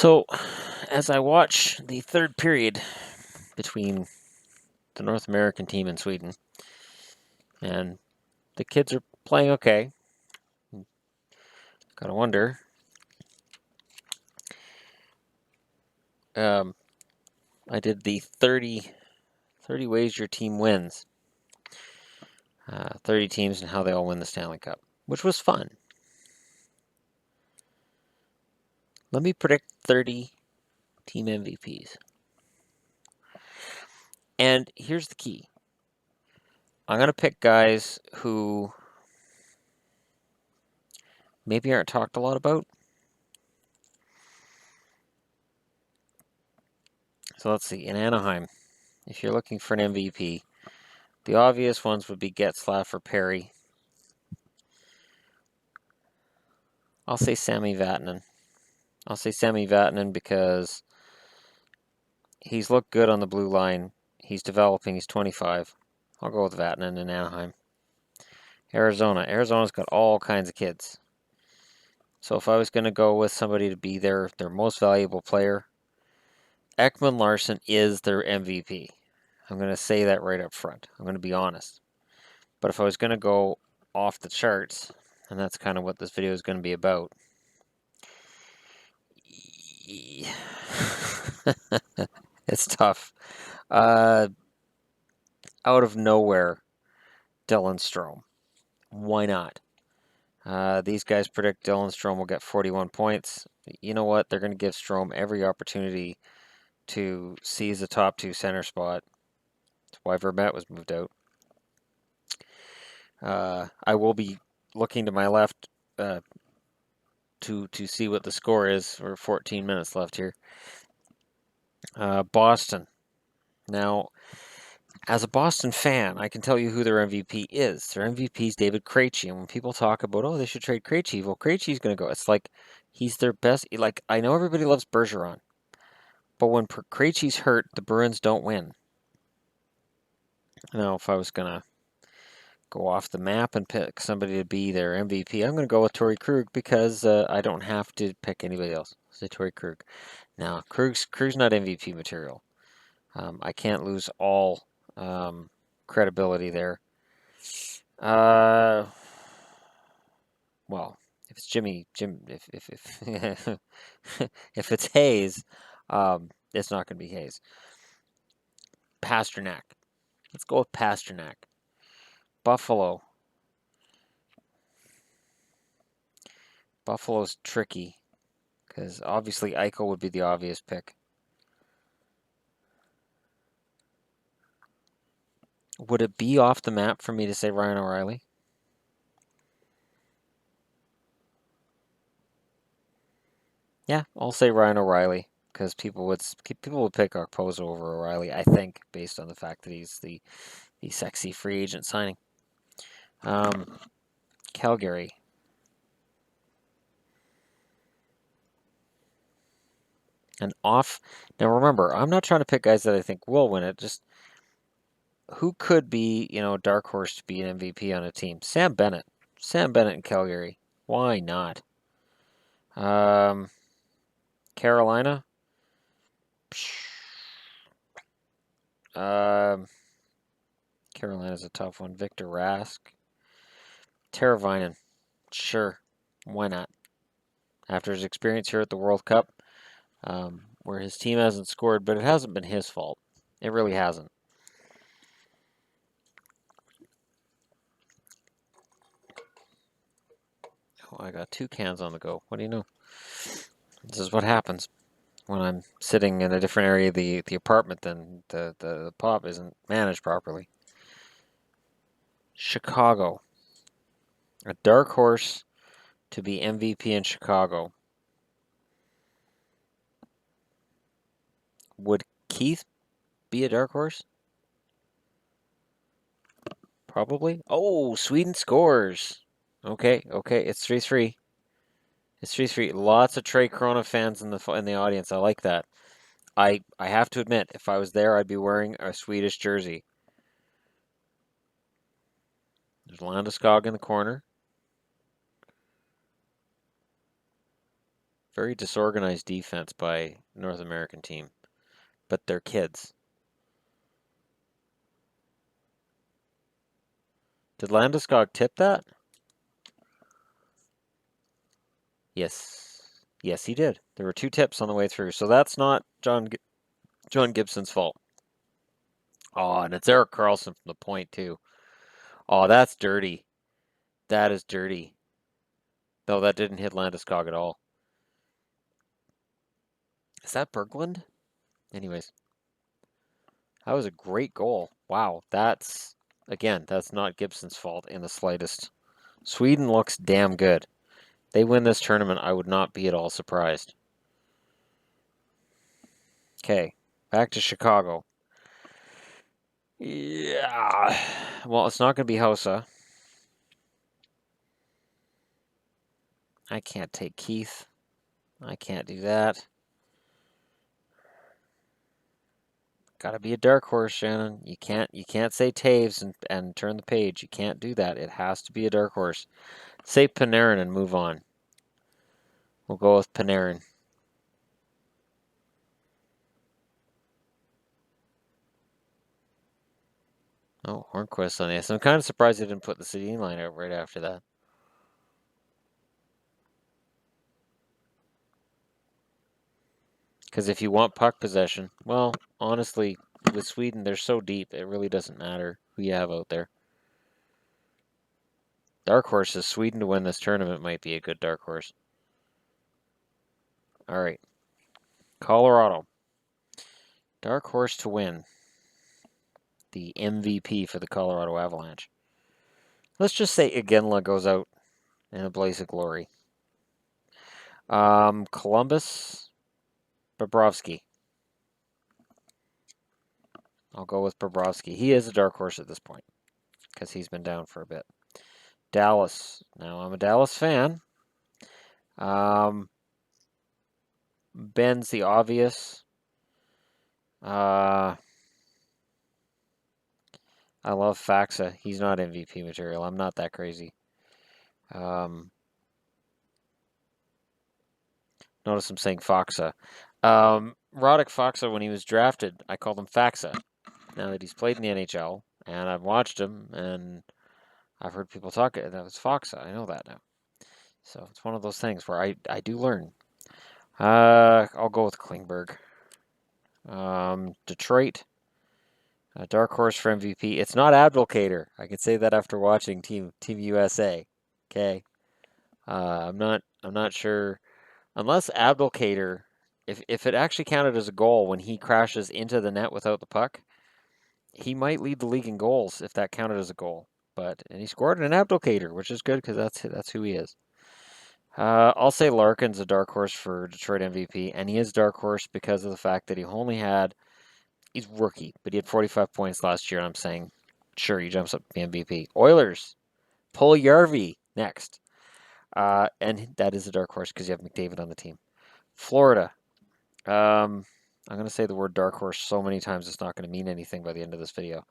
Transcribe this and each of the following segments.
So, as I watch the third period between the North American team and Sweden, and the kids are playing okay, gotta wonder. I did the 30 ways your team wins. 30 teams and how they all win the Stanley Cup, which was fun. Let me predict 30 team MVPs. And here's the key. I'm going to pick guys who maybe aren't talked a lot about. So let's see. In Anaheim, if you're looking for an MVP, the obvious ones would be Getzlaf or Perry. I'll say Sami Vatanen. I'll say Sami Vatanen because he's looked good on the blue line. He's developing. He's 25. I'll go with Vatanen in Anaheim. Arizona. Arizona's got all kinds of kids. So if I was going to go with somebody to be their most valuable player, Ekman Larson is their MVP. I'm going to say that right up front. I'm going to be honest. But if I was going to go off the charts, and that's kind of what this video is going to be about. It's tough. Out of nowhere, Dylan Strome. Why not? These guys predict Dylan Strome will get 41 points. You know what? They're going to give Strome every opportunity to seize the top two center spot. That's why Vermette was moved out. I will be looking to my left to see what the score is. We're 14 minutes left here. Boston. Now, as a Boston fan, I can tell you who their MVP is. Their MVP is David Krejci. And when people talk about, oh, they should trade Krejci, well, Krejci's going to go. It's like he's their best. Like, I know everybody loves Bergeron, but when Krejci's hurt, the Bruins don't win. Now, if I was going to go off the map and pick somebody to be their MVP, I'm going to go with Torrey Krug because I don't have to pick anybody else. Say Torrey Krug. Now, Krug's not MVP material. I can't lose all credibility there. Well, if it's if if it's Hayes, it's not going to be Hayes. Pasternak. Let's go with Pasternak. Buffalo. Buffalo's tricky because obviously Eichel would be the obvious pick. Would it be off the map for me to say Ryan O'Reilly? Yeah, I'll say Ryan O'Reilly because people would pick Okposo over O'Reilly. I think based on the fact that he's the sexy free agent signing. Calgary. And off. Now remember, I'm not trying to pick guys that I think will win it. Just who could be, dark horse to be an MVP on a team? Sam Bennett. Sam Bennett in Calgary. Why not? Carolina. Carolina's a tough one. Victor Rask. Teravainen. Sure. Why not? After his experience here at the World Cup, where his team hasn't scored, but it hasn't been his fault. It really hasn't. Oh, I got 2 cans on the go. What do you know? This is what happens when I'm sitting in a different area of the apartment than the pub isn't managed properly. Chicago. A dark horse to be MVP in Chicago. Would Keith be a dark horse? Probably. Oh, Sweden scores. Okay, it's 3-3. It's 3-3. Lots of Trey Corona fans in the audience. I like that. I have to admit, if I was there, I'd be wearing a Swedish jersey. There's Landeskog in the corner. Very disorganized defense by North American team. But they're kids. Did Landeskog tip that? Yes. Yes, he did. There were 2 tips on the way through. So that's not John Gibson's fault. Oh, and it's Erik Karlsson from the point, too. Oh, that's dirty. That is dirty. No, that didn't hit Landeskog at all. Is that Berglund? Anyways, that was a great goal. Wow, that's, again, that's not Gibson's fault in the slightest. Sweden looks damn good. They win this tournament, I would not be at all surprised. Okay, back to Chicago. Yeah, well, it's not going to be Hossa. I can't take Keith. I can't do that. Got to be a dark horse, Shannon. You can't say Taves and turn the page. You can't do that. It has to be a dark horse. Say Panarin and move on. We'll go with Panarin. Oh, Hornquist on the ice. I'm kind of surprised they didn't put the Sedin line out right after that. Because if you want puck possession, well, honestly, with Sweden, they're so deep, it really doesn't matter who you have out there. Dark horse is Sweden to win this tournament might be a good dark horse. All right. Colorado. Dark horse to win. The MVP for the Colorado Avalanche. Let's just say Iginla goes out in a blaze of glory. Columbus, Bobrovsky. I'll go with Bobrovsky. He is a dark horse at this point because he's been down for a bit. Dallas. Now, I'm a Dallas fan. Ben's the obvious. I love Faxa. He's not MVP material. I'm not that crazy. Notice I'm saying Faxa. Radek Faxa, when he was drafted, I called him Faxa. Now that he's played in the NHL, and I've watched him, and I've heard people talk, that was Faxa. I know that now. So it's one of those things where I do learn. I'll go with Klingberg. Detroit. Dark horse for MVP. It's not Abdelkader. I can say that after watching Team USA. Okay. I'm not sure unless Abdelkader, if it actually counted as a goal when he crashes into the net without the puck, he might lead the league in goals if that counted as a goal. And he scored an Abdelkader, which is good because that's who he is. I'll say Larkin's a dark horse for Detroit MVP, and he is dark horse because of the fact that he's rookie, but he had 45 points last year, and I'm saying, sure, he jumps up to the MVP. Oilers, Puljujärvi next. And that is a dark horse because you have McDavid on the team. Florida. I'm going to say the word dark horse so many times it's not going to mean anything by the end of this video.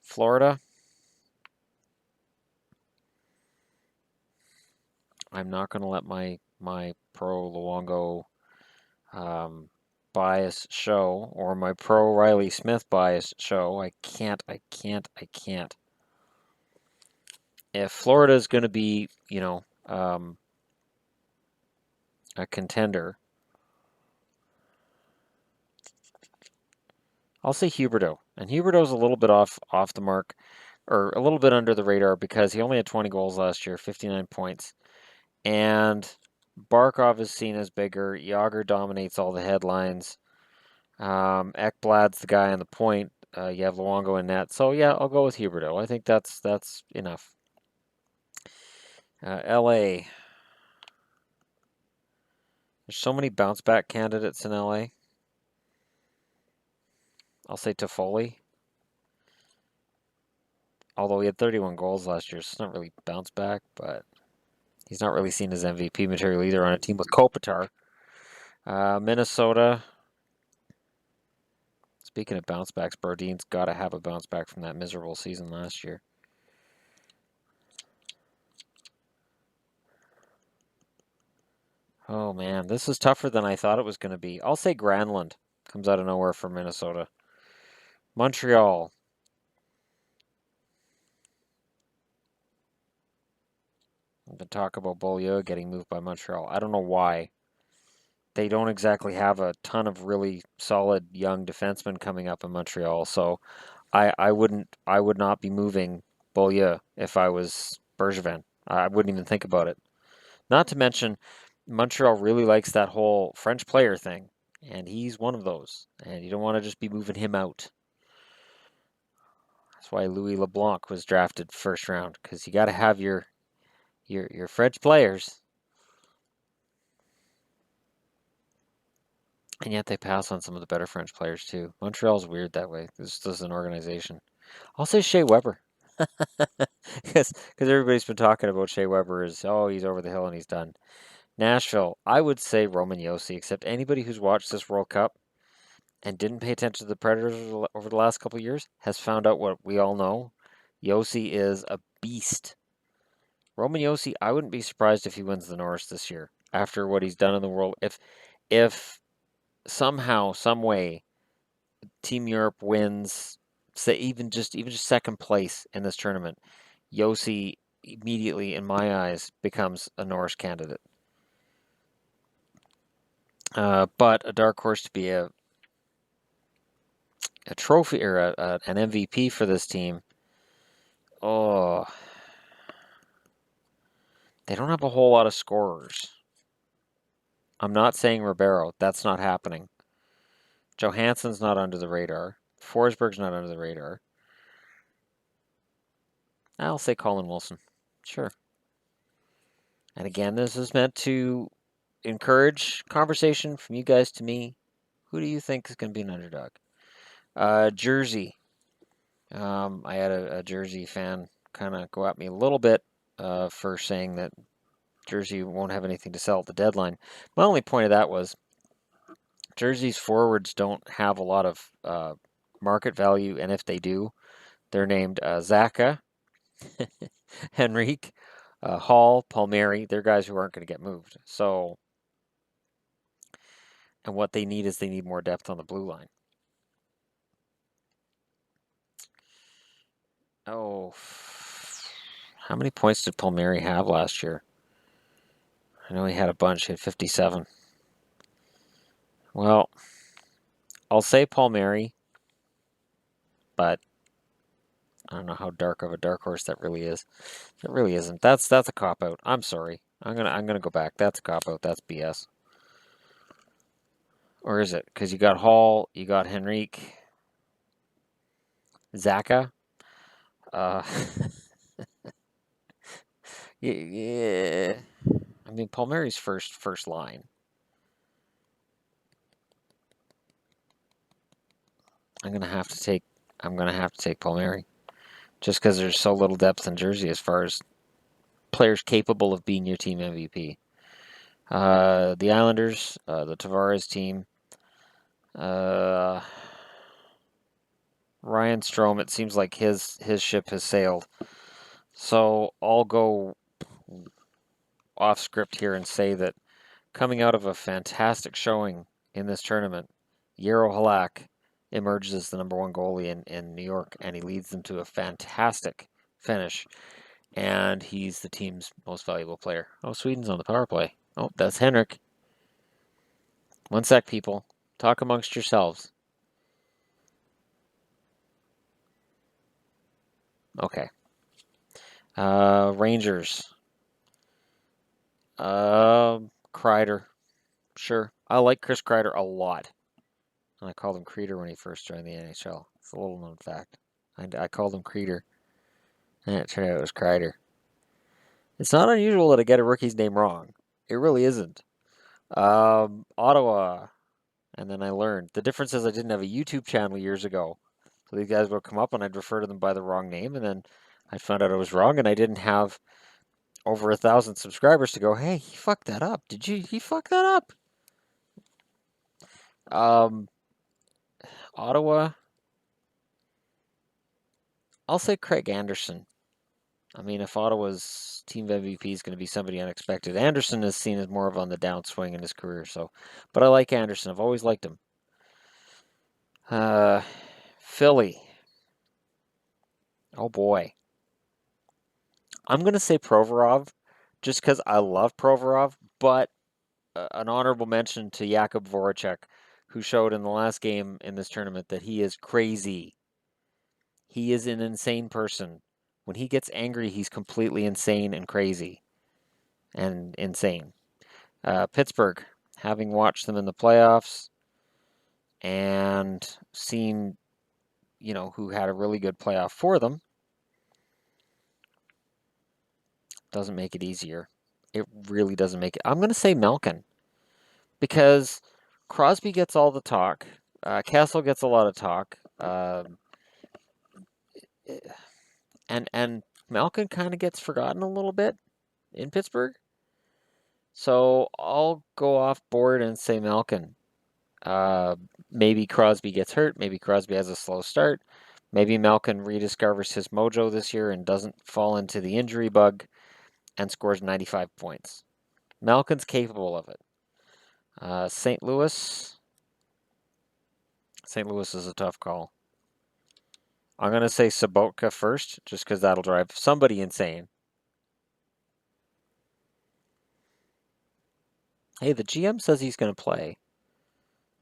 Florida. I'm not going to let my pro Luongo bias show or my pro Riley Smith bias show. I can't. If Florida is going to be, a contender, I'll say Huberdeau. And Huberdeau's a little bit off the mark, or a little bit under the radar because he only had 20 goals last year, 59 points. And Barkov is seen as bigger. Yager dominates all the headlines. Ekblad's the guy on the point. You have Luongo in net. So, yeah, I'll go with Huberdeau. I think that's enough. LA. There's so many bounce back candidates in LA. I'll say Toffoli. Although he had 31 goals last year, so it's not really bounce back, but he's not really seen as MVP material either on a team with Kopitar. Minnesota. Speaking of bounce backs, Brodin's got to have a bounce back from that miserable season last year. Oh man, this is tougher than I thought it was going to be. I'll say Granlund comes out of nowhere from Minnesota. Montreal. I've been talking about Beaulieu getting moved by Montreal. I don't know why. They don't exactly have a ton of really solid young defensemen coming up in Montreal, so I would not be moving Beaulieu if I was Bergevin. I wouldn't even think about it. Not to mention, Montreal really likes that whole French player thing, and he's one of those. And you don't want to just be moving him out. That's why Louis LeBlanc was drafted first round, because you got to have your French players. And yet they pass on some of the better French players too. Montreal's weird that way. This is an organization. I'll say Shea Weber. Because everybody's been talking about Shea Weber as, oh, he's over the hill and he's done. Nashville, I would say Roman Josi, except anybody who's watched this World Cup and didn't pay attention to the Predators over the last couple of years has found out what we all know. Josi is a beast. Roman Josi, I wouldn't be surprised if he wins the Norris this year after what he's done in the world. If somehow, some way, Team Europe wins, say even just second place in this tournament, Josi immediately, in my eyes, becomes a Norris candidate. But a dark horse to be a trophy or an MVP for this team. Oh, they don't have a whole lot of scorers. I'm not saying Ribeiro. That's not happening. Johansson's not under the radar. Forsberg's not under the radar. I'll say Colin Wilson. Sure. And again, this is meant to encourage conversation from you guys to me. Who do you think is going to be an underdog? Jersey. I had a Jersey fan kind of go at me a little bit for saying that Jersey won't have anything to sell at the deadline. My only point of that was Jersey's forwards don't have a lot of market value, and if they do, they're named Zaka, Henrique, Hall, Palmieri. They're guys who aren't going to get moved. So, and what they need is they need more depth on the blue line. Oh, how many points did Palmieri have last year? I know he had a bunch. He had 57. Well, I'll say Palmieri, but I don't know how dark of a dark horse that really is. It really isn't. That's a cop out. I'm sorry. I'm gonna go back. That's a cop out. That's BS. Or is it? Because you got Hall, you got Henrique, Zaka. Uh, yeah. I mean, Palmieri's first line. I'm gonna have to take. I'm gonna have to take Palmieri, just because there's so little depth in Jersey as far as players capable of being your team MVP. The Islanders, the Tavares team. Uh, Ryan Strome. It seems like his ship has sailed. So I'll go off script here and say that coming out of a fantastic showing in this tournament, Jaro Halak emerges as the number one goalie in New York, and he leads them to a fantastic finish. And he's the team's most valuable player. Oh, Sweden's on the power play. Oh, that's Henrik. One sec, people. Talk amongst yourselves. Okay. Rangers. Kreider. Sure. I like Chris Kreider a lot. And I called him Creeder when he first joined the NHL. It's a little known fact. I called him Creeder. And it turned out it was Kreider. It's not unusual that I get a rookie's name wrong. It really isn't. Ottawa. And then I learned. The difference is I didn't have a YouTube channel years ago. So these guys would come up and I'd refer to them by the wrong name. And then I found out I was wrong and I didn't have over 1,000 subscribers to go, hey, he fucked that up. He fucked that up? Ottawa. I'll say Craig Anderson. I mean, if Ottawa's team MVP is going to be somebody unexpected, Anderson is seen as more of on the downswing in his career. So, but I like Anderson. I've always liked him. Philly. Oh boy. I'm going to say Provorov just because I love Provorov, but an honorable mention to Jakub Voracek, who showed in the last game in this tournament that he is crazy. He is an insane person. When he gets angry, he's completely insane and crazy and insane. Pittsburgh, having watched them in the playoffs and seen, who had a really good playoff for them, doesn't make it easier. It really doesn't make it. I'm going to say Malkin because Crosby gets all the talk. Kessel gets a lot of talk. And Malkin kind of gets forgotten a little bit in Pittsburgh. So I'll go off board and say Malkin. Maybe Crosby gets hurt. Maybe Crosby has a slow start. Maybe Malkin rediscovers his mojo this year and doesn't fall into the injury bug and scores 95 points. Malkin's capable of it. St. Louis. St. Louis is a tough call. I'm going to say Sobotka first, just because that'll drive somebody insane. Hey, the GM says he's going to play.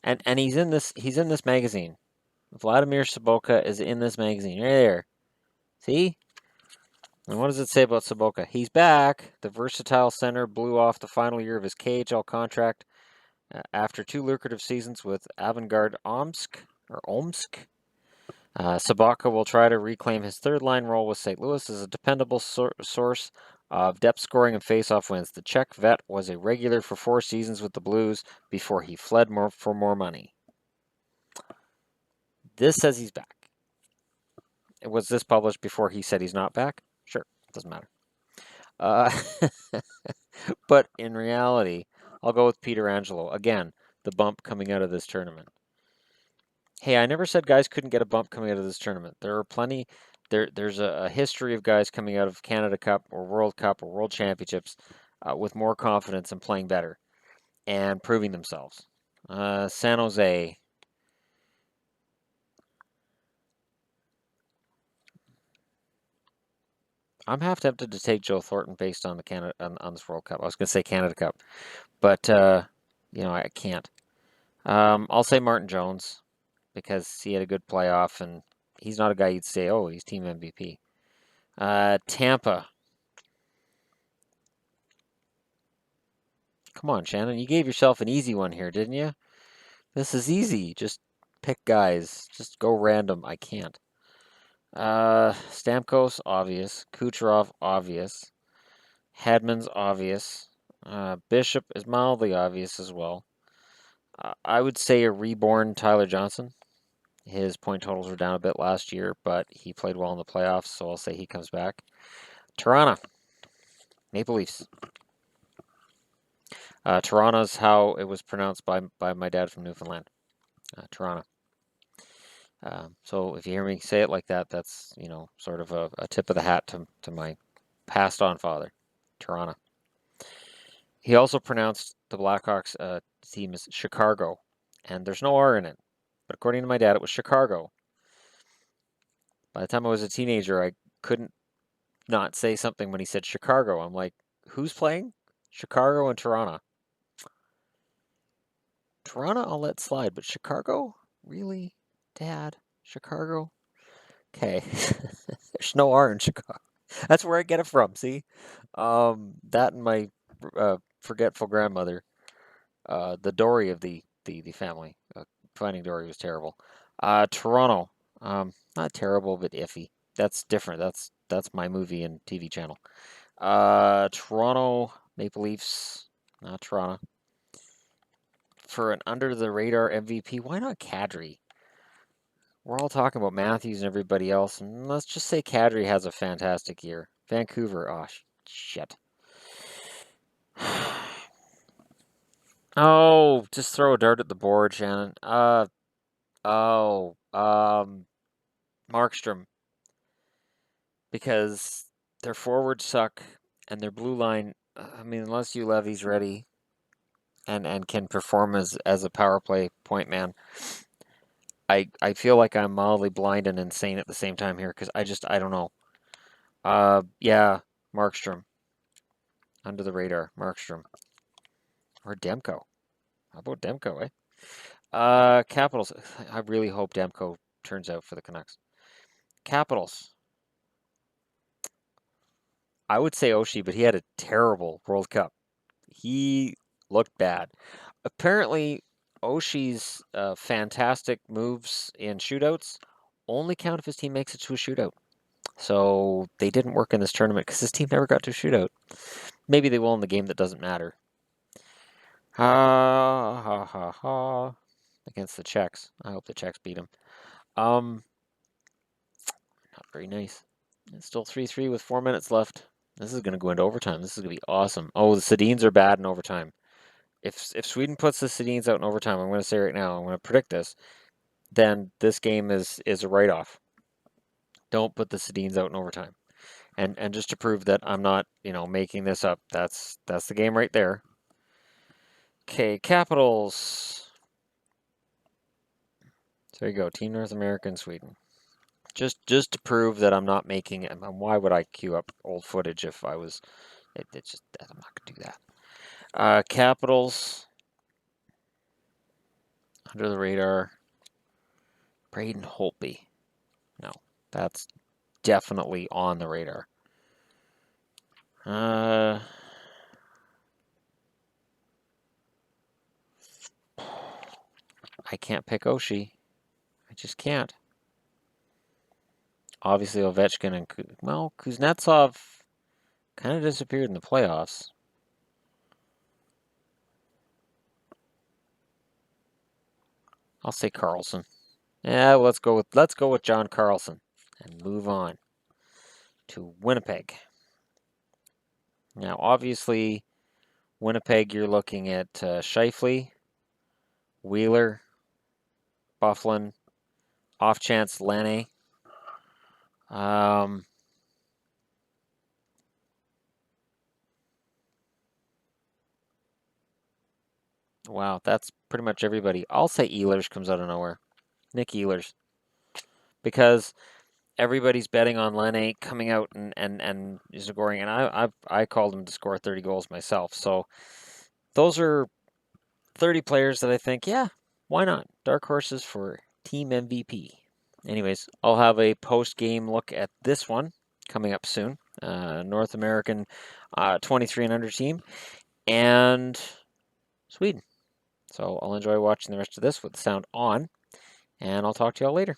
And he's in this magazine. Vladimir Sobotka is in this magazine right there. See? And what does it say about Sobotka? He's back. The versatile center blew off the final year of his KHL contract after 2 lucrative seasons with Avangard Omsk. Sobotka will try to reclaim his third-line role with St. Louis as a dependable source of depth scoring and face-off wins. The Czech vet was a regular for 4 seasons with the Blues before he fled for more money. This says he's back. Was this published before he said he's not back? Sure, doesn't matter. But in reality, I'll go with Pietrangelo. Again, the bump coming out of this tournament. Hey, I never said guys couldn't get a bump coming out of this tournament. There are plenty. There's a history of guys coming out of Canada Cup or World Cup or World Championships with more confidence and playing better and proving themselves. San Jose. I'm half tempted to take Joe Thornton based on the Canada on this World Cup. I was going to say Canada Cup, but I can't. I'll say Martin Jones because he had a good playoff and he's not a guy you'd say, oh, he's team MVP. Tampa. Come on, Shannon. You gave yourself an easy one here, didn't you? This is easy. Just pick guys. Just go random. I can't. Stamkos, obvious. Kucherov, obvious. Hedman's obvious. Bishop is mildly obvious as well. I would say a reborn Tyler Johnson. His point totals were down a bit last year, but he played well in the playoffs, so I'll say he comes back. Toronto. Maple Leafs. Toronto's how it was pronounced by my dad from Newfoundland. Toronto. So if you hear me say it like that, that's, sort of a tip of the hat to my passed on father. Toronto. He also pronounced the Blackhawks team as Chicago, and there's no R in it. But according to my dad, it was Chicago. By the time I was a teenager, I couldn't not say something when he said Chicago. I'm like, who's playing? Chicago and Toronto. Toronto, I'll let slide, but Chicago? Really? Dad? Chicago? Okay. There's no R in Chicago. That's where I get it from, see? That and my forgetful grandmother, the Dory of the family. Finding Dory was terrible. Toronto, not terrible, but iffy. That's different. That's my movie and TV channel. Toronto Maple Leafs, not Toronto. For an under the radar MVP, why not Kadri? We're all talking about Matthews and everybody else, and let's just say Kadri has a fantastic year. Vancouver, oh shit. Oh, just throw a dart at the board, Shannon. Markstrom. Because Their forwards suck, and their blue line. I mean, unless you Levy's ready and can perform as a power play point man, I feel like I'm mildly blind and insane at the same time here because I don't know. Yeah, Markstrom under the radar. Markstrom or Demko. How about Demko? Capitals. I really hope Demko turns out for the Canucks. Capitals. I would say Oshie, but he had a terrible World Cup. He looked bad. Apparently, Oshie's fantastic moves in shootouts only count if his team makes it to a shootout. So they didn't work in this tournament because his team never got to a shootout. Maybe they will in the game that doesn't matter. Ha ha ha ha. Against the Czechs. I hope the Czechs beat them. Not very nice. It's still 3-3 with 4 minutes left. This is going to go into overtime. This is going to be awesome. Oh, the Sedins are bad in overtime. If Sweden puts the Sedins out in overtime, I'm going to say right now, I'm going to predict this, then this game is a write-off. Don't put the Sedins out in overtime. And just to prove that I'm not, making this up, that's the game right there. Okay, Capitals. So there you go, Team North America and Sweden. Just to prove that I'm not making it. Why would I queue up old footage if I was? It's just I'm not gonna do that. Capitals under the radar. Braden Holtby. No, that's definitely on the radar. I can't pick Oshie. I just can't. Obviously, Ovechkin and Kuznetsov kind of disappeared in the playoffs. I'll say Carlson. Yeah, let's go with John Carlson and move on to Winnipeg. Now, obviously, Winnipeg, you're looking at Scheifele, Wheeler, Bufflin, off chance Lenne. Wow, that's pretty much everybody. I'll say Ehlers comes out of nowhere. Nick Ehlers. Because everybody's betting on Lenne coming out and scoring, and I called him to score 30 goals myself. So those are 30 players that I think, yeah, why not? Dark horses for team MVP. Anyways, I'll have a post-game look at this one coming up soon. North American 23 and under team and Sweden. So I'll enjoy watching the rest of this with the sound on, and I'll talk to y'all later.